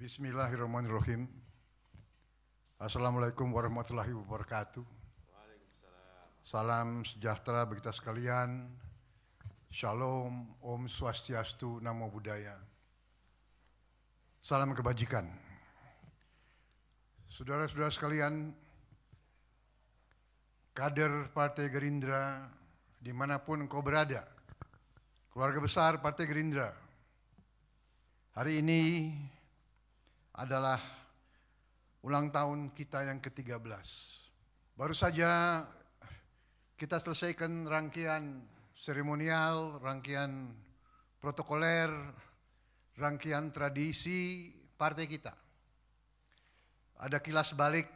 Bismillahirrahmanirrahim. Assalamualaikum warahmatullahi wabarakatuh. Salam sejahtera bagi kita sekalian. Shalom, Om Swastiastu, Namo Buddhaya. Salam kebajikan. Saudara-saudara sekalian, kader Partai Gerindra dimanapun engkau berada, keluarga besar Partai Gerindra, hari ini adalah ulang tahun kita yang ke-13. Baru saja kita selesaikan rangkaian seremonial, rangkaian protokoler, rangkaian tradisi partai kita. Ada kilas balik,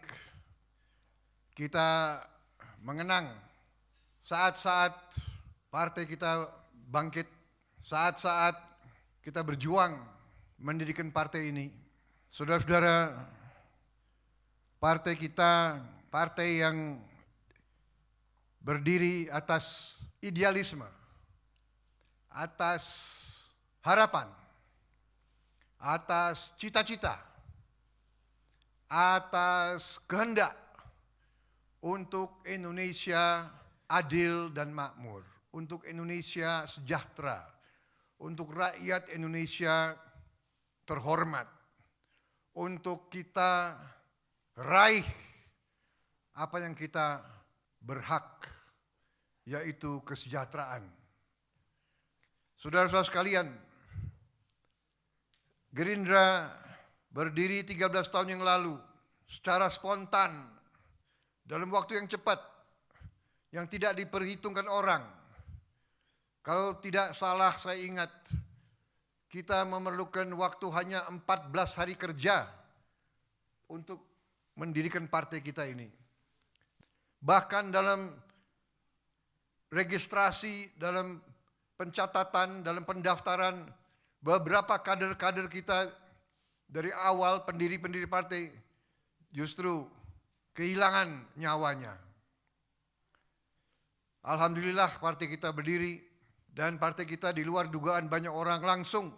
kita mengenang saat-saat partai kita bangkit, saat-saat kita berjuang mendirikan partai ini. Saudara-saudara, partai kita, partai yang berdiri atas idealisme, atas harapan, atas cita-cita, atas kehendak untuk Indonesia adil dan makmur, untuk Indonesia sejahtera, untuk rakyat Indonesia terhormat, untuk kita raih apa yang kita berhak, yaitu kesejahteraan. Saudara-saudara sekalian, Gerindra berdiri 13 tahun yang lalu secara spontan, dalam waktu yang cepat, yang tidak diperhitungkan orang. Kalau tidak salah saya ingat, kita memerlukan waktu hanya 14 hari kerja untuk mendirikan partai kita ini. Bahkan dalam registrasi, dalam pencatatan, dalam pendaftaran, beberapa kader-kader kita dari awal pendiri-pendiri partai justru kehilangan nyawanya. Alhamdulillah partai kita berdiri, dan partai kita di luar dugaan banyak orang langsung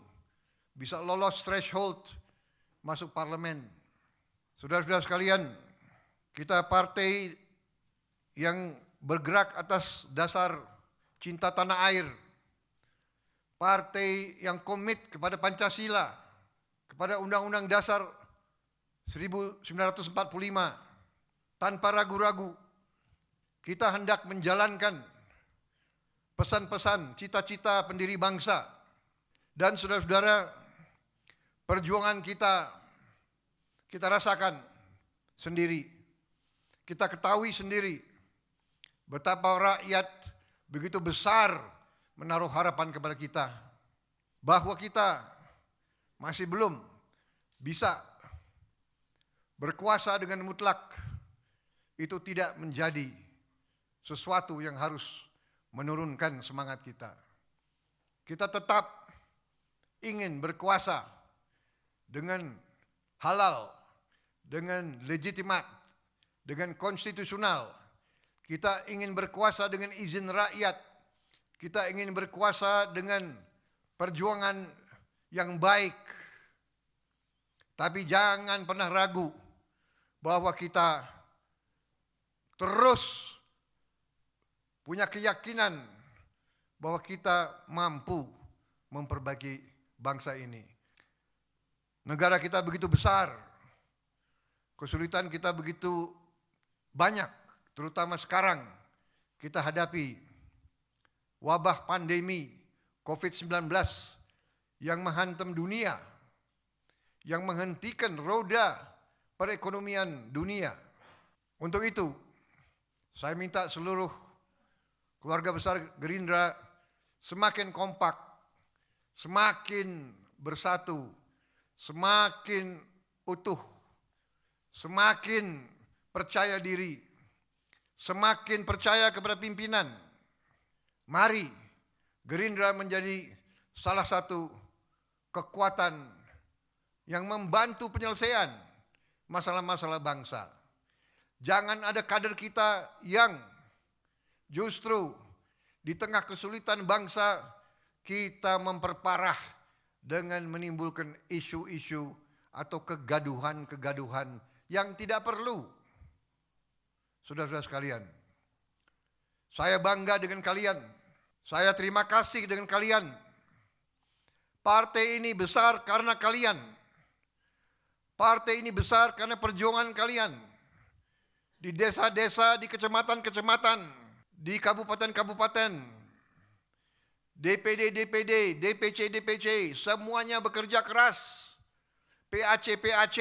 bisa lolos threshold masuk parlemen. Saudara-saudara sekalian, kita partai yang bergerak atas dasar cinta tanah air, partai yang komit kepada Pancasila, kepada Undang-Undang Dasar 1945, tanpa ragu-ragu kita hendak menjalankan pesan-pesan cita-cita pendiri bangsa. Dan saudara-saudara, perjuangan kita rasakan sendiri, kita ketahui sendiri betapa rakyat begitu besar menaruh harapan kepada kita, bahwa kita masih belum bisa berkuasa dengan mutlak. Itu tidak menjadi sesuatu yang harus menurunkan semangat kita. Kita tetap ingin berkuasa dengan halal, dengan legitimat, dengan konstitusional. Kita ingin berkuasa dengan izin rakyat. Kita ingin berkuasa dengan perjuangan yang baik. Tapi jangan pernah ragu bahwa kita terus punya keyakinan bahwa kita mampu memperbaiki bangsa ini. Negara kita begitu besar, kesulitan kita begitu banyak, terutama sekarang kita hadapi wabah pandemi COVID-19 yang menghantam dunia, yang menghentikan roda perekonomian dunia. Untuk itu, saya minta seluruh keluarga besar Gerindra semakin kompak, semakin bersatu, semakin utuh, semakin percaya diri, semakin percaya kepada pimpinan. Mari Gerindra menjadi salah satu kekuatan yang membantu penyelesaian masalah-masalah bangsa. Jangan ada kader kita yang justru di tengah kesulitan bangsa kita memperparah dengan menimbulkan isu-isu atau kegaduhan-kegaduhan yang tidak perlu. Saudara-saudara sekalian, saya bangga dengan kalian. Saya terima kasih dengan kalian. Partai ini besar karena kalian. Partai ini besar karena perjuangan kalian. Di desa-desa, di kecamatan-kecamatan, di kabupaten-kabupaten, DPD, DPC, semuanya bekerja keras. PAC.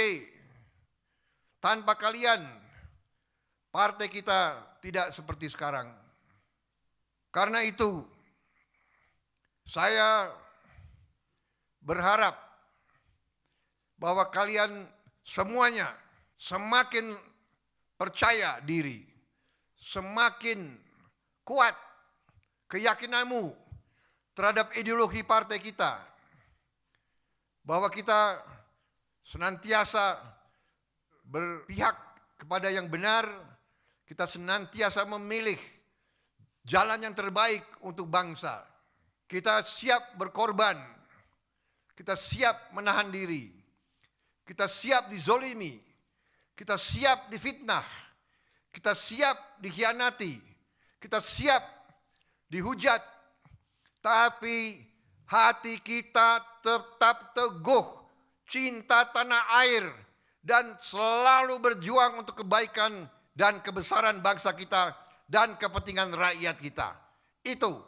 Tanpa kalian, partai kita tidak seperti sekarang. Karena itu, saya berharap bahwa kalian semuanya semakin percaya diri, semakin kuat keyakinanmu terhadap ideologi partai kita, bahwa kita senantiasa berpihak kepada yang benar, kita senantiasa memilih jalan yang terbaik untuk bangsa. Kita siap berkorban, kita siap menahan diri, kita siap dizolimi, kita siap difitnah, kita siap dikhianati, kita siap dihujat, tapi hati kita tetap teguh, cinta tanah air, dan selalu berjuang untuk kebaikan dan kebesaran bangsa kita dan kepentingan rakyat kita. Itu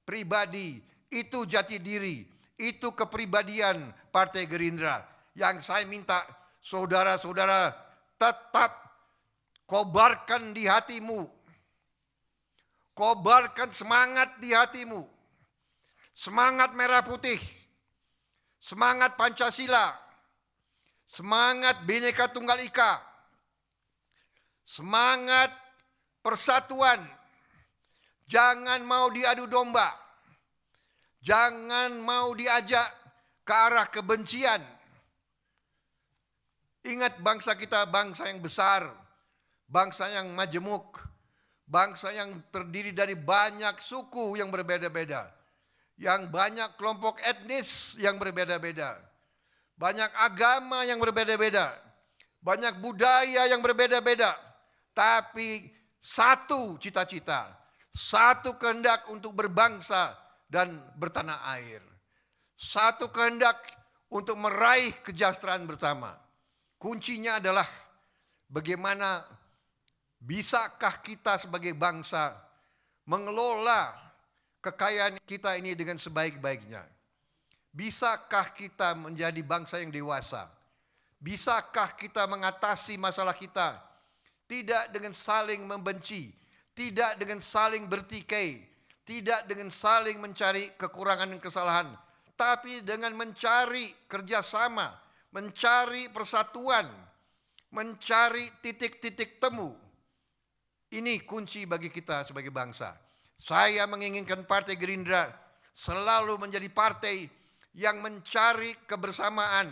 pribadi, itu jati diri, itu kepribadian Partai Gerindra yang saya minta saudara-saudara tetap kobarkan di hatimu. Kobarkan semangat di hatimu. Semangat merah putih, semangat Pancasila, semangat Bhinneka Tunggal Ika, semangat persatuan. Jangan mau diadu domba, jangan mau diajak ke arah kebencian. Ingat, bangsa kita bangsa yang besar, bangsa yang majemuk, bangsa yang terdiri dari banyak suku yang berbeda-beda, yang banyak kelompok etnis yang berbeda-beda, banyak agama yang berbeda-beda, banyak budaya yang berbeda-beda, tapi satu cita-cita, satu kehendak untuk berbangsa dan bertanah air, satu kehendak untuk meraih kesejahteraan bersama. Kuncinya adalah bagaimana bisakah kita sebagai bangsa mengelola kekayaan kita ini dengan sebaik-baiknya. Bisakah kita menjadi bangsa yang dewasa? Bisakah kita mengatasi masalah kita tidak dengan saling membenci, tidak dengan saling bertikai, tidak dengan saling mencari kekurangan dan kesalahan, tapi dengan mencari kerjasama, mencari persatuan, mencari titik-titik temu. Ini kunci bagi kita sebagai bangsa. Saya menginginkan Partai Gerindra selalu menjadi partai yang mencari kebersamaan,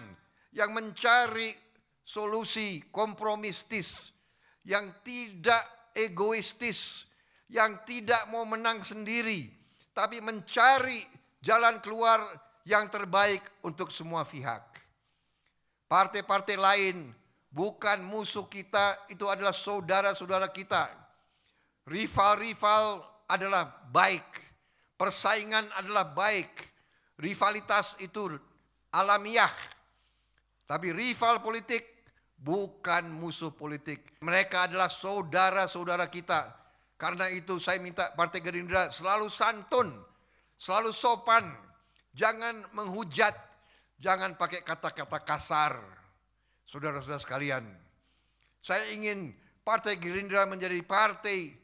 yang mencari solusi kompromistis, yang tidak egoistis, yang tidak mau menang sendiri, tapi mencari jalan keluar yang terbaik untuk semua pihak. Partai-partai lain bukan musuh kita, itu adalah saudara-saudara kita. Rival-rival adalah baik, persaingan adalah baik, rivalitas itu alamiah. Tapi rival politik bukan musuh politik. Mereka adalah saudara-saudara kita. Karena itu saya minta Partai Gerindra selalu santun, selalu sopan, jangan menghujat, jangan pakai kata-kata kasar. Saudara-saudara sekalian, saya ingin Partai Gerindra menjadi partai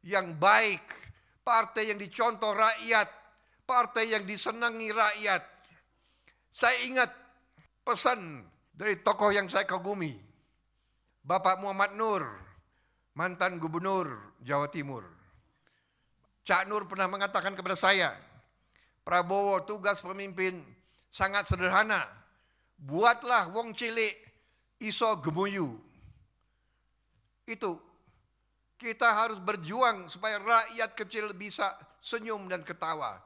yang baik, partai yang dicontoh rakyat, partai yang disenangi rakyat. Saya ingat pesan dari tokoh yang saya kagumi, Bapak Muhammad Nur, mantan gubernur Jawa Timur. Cak Nur pernah mengatakan kepada saya, Prabowo, tugas pemimpin sangat sederhana. Buatlah wong cilik iso gemuyu. Itu kita harus berjuang supaya rakyat kecil bisa senyum dan ketawa.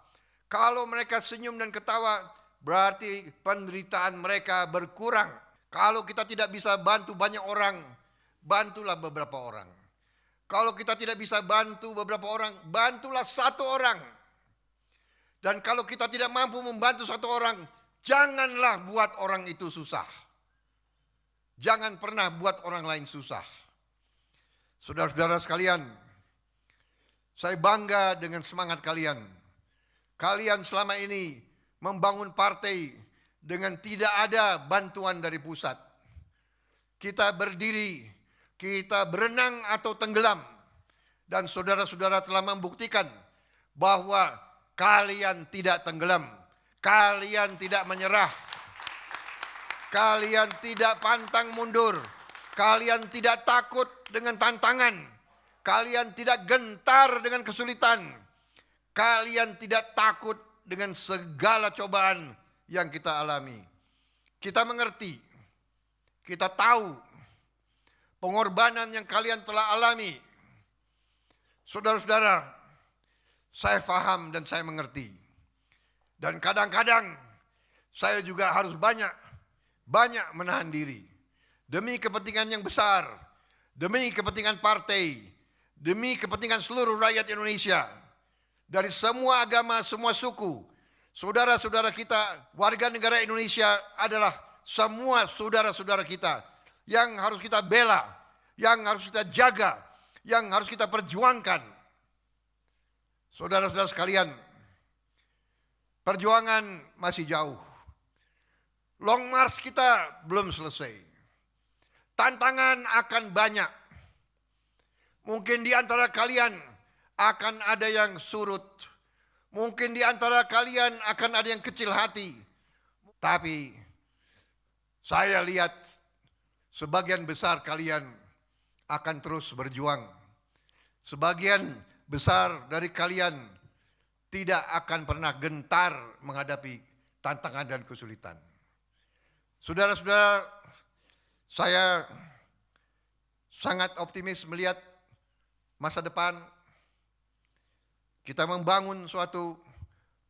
Kalau mereka senyum dan ketawa, berarti penderitaan mereka berkurang. Kalau kita tidak bisa bantu banyak orang, bantulah beberapa orang. Kalau kita tidak bisa bantu beberapa orang, bantulah satu orang. Dan kalau kita tidak mampu membantu satu orang, janganlah buat orang itu susah. Jangan pernah buat orang lain susah. Saudara-saudara sekalian, saya bangga dengan semangat kalian. Kalian selama ini membangun partai dengan tidak ada bantuan dari pusat. Kita berdiri, kita berenang atau tenggelam. Dan saudara-saudara telah membuktikan bahwa kalian tidak tenggelam. Kalian tidak menyerah. Kalian tidak pantang mundur. Kalian tidak takut dengan tantangan. Kalian tidak gentar dengan kesulitan. Kalian tidak takut dengan segala cobaan yang kita alami. Kita mengerti, kita tahu pengorbanan yang kalian telah alami. Saudara-saudara, saya paham dan saya mengerti. Dan kadang-kadang saya juga harus banyak menahan diri. Demi kepentingan yang besar, demi kepentingan partai, demi kepentingan seluruh rakyat Indonesia. Dari semua agama, semua suku. Saudara-saudara kita, warga negara Indonesia adalah semua saudara-saudara kita yang harus kita bela, yang harus kita jaga, yang harus kita perjuangkan. Saudara-saudara sekalian, perjuangan masih jauh. Long march kita belum selesai. Tantangan akan banyak. Mungkin di antara kalian akan ada yang surut. Mungkin di antara kalian akan ada yang kecil hati. Tapi saya lihat sebagian besar kalian akan terus berjuang. Sebagian besar dari kalian tidak akan pernah gentar menghadapi tantangan dan kesulitan. Saudara-saudara, saya sangat optimis melihat masa depan. Kita membangun suatu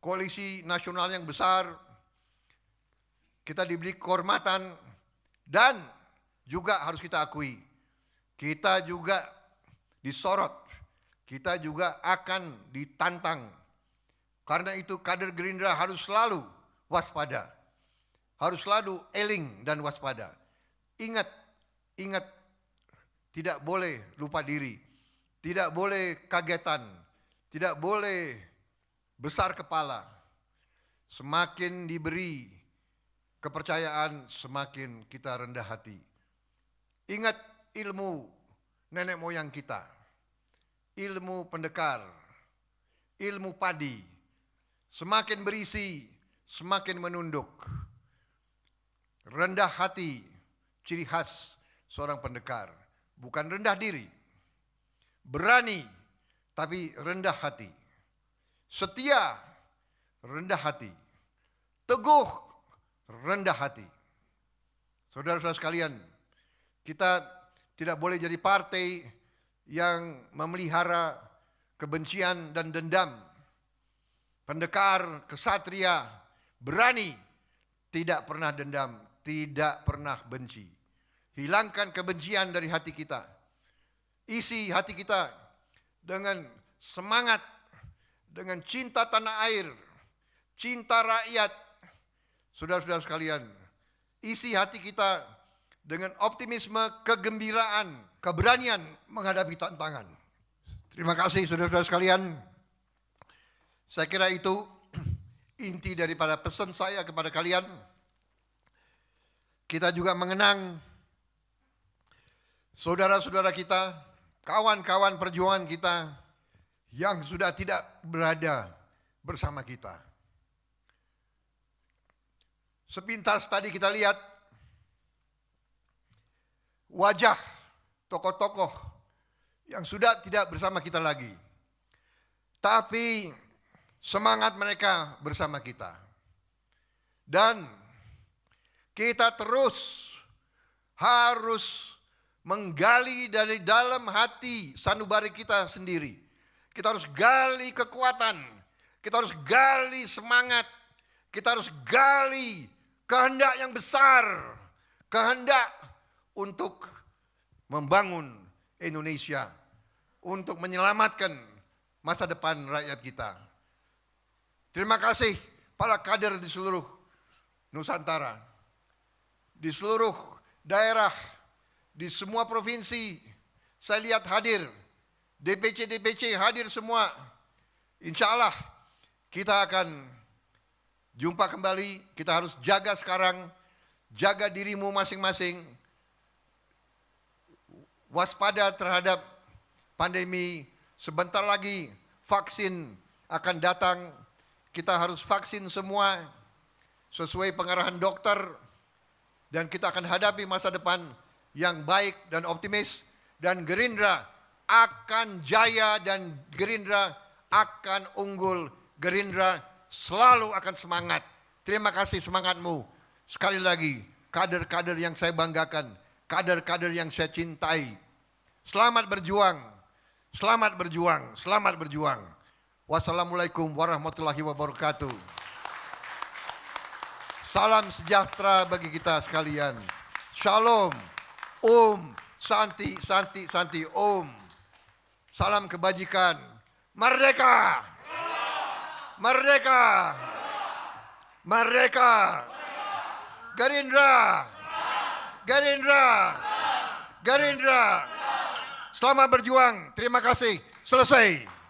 koalisi nasional yang besar. Kita diberi kehormatan dan juga harus kita akui, kita juga disorot, kita juga akan ditantang. Karena itu kader Gerindra harus selalu waspada, harus selalu eling dan waspada. Ingat, tidak boleh lupa diri, tidak boleh kagetan, tidak boleh besar kepala. Semakin diberi kepercayaan, semakin kita rendah hati. Ingat ilmu nenek moyang kita, ilmu pendekar, ilmu padi. Semakin berisi, semakin menunduk. Rendah hati, ciri khas seorang pendekar. Bukan rendah diri, berani, tapi rendah hati. Setia, rendah hati. Teguh, rendah hati. Saudara-saudara sekalian, kita tidak boleh jadi partai yang memelihara kebencian dan dendam. Pendekar, kesatria, berani, tidak pernah dendam, tidak pernah benci. Hilangkan kebencian dari hati kita. Isi hati kita dengan semangat, dengan cinta tanah air, cinta rakyat. Saudara-saudara sekalian, isi hati kita dengan optimisme, kegembiraan, keberanian menghadapi tantangan. Terima kasih saudara-saudara sekalian. Saya kira itu inti daripada pesan saya kepada kalian. Kita juga mengenang saudara-saudara kita, kawan-kawan perjuangan kita yang sudah tidak berada bersama kita. Sepintas tadi kita lihat wajah tokoh-tokoh yang sudah tidak bersama kita lagi. Tapi semangat mereka bersama kita. Dan kita terus harus menggali dari dalam hati sanubari kita sendiri. Kita harus gali kekuatan, kita harus gali semangat, kita harus gali kehendak yang besar, kehendak untuk membangun Indonesia, untuk menyelamatkan masa depan rakyat kita. Terima kasih para kader di seluruh Nusantara, di seluruh daerah, di semua provinsi. Saya lihat hadir, DPC hadir semua. Insya Allah kita akan jumpa kembali. Kita harus jaga sekarang, jaga dirimu masing-masing, waspada terhadap pandemi. Sebentar lagi vaksin akan datang. Kita harus vaksin semua sesuai pengarahan dokter, dan kita akan hadapi masa depan yang baik dan optimis, dan Gerindra akan jaya dan Gerindra akan unggul. Gerindra selalu akan semangat. Terima kasih semangatmu. Sekali lagi, kader-kader yang saya banggakan, kader-kader yang saya cintai. Selamat berjuang, selamat berjuang, selamat berjuang. Wassalamualaikum warahmatullahi wabarakatuh. Salam sejahtera bagi kita sekalian. Shalom. Om. Santi, Santi, Santi. Om. Salam kebajikan. Merdeka. Merdeka. Merdeka. Gerindra. Gerindra. Gerindra. Selamat berjuang. Terima kasih. Selesai.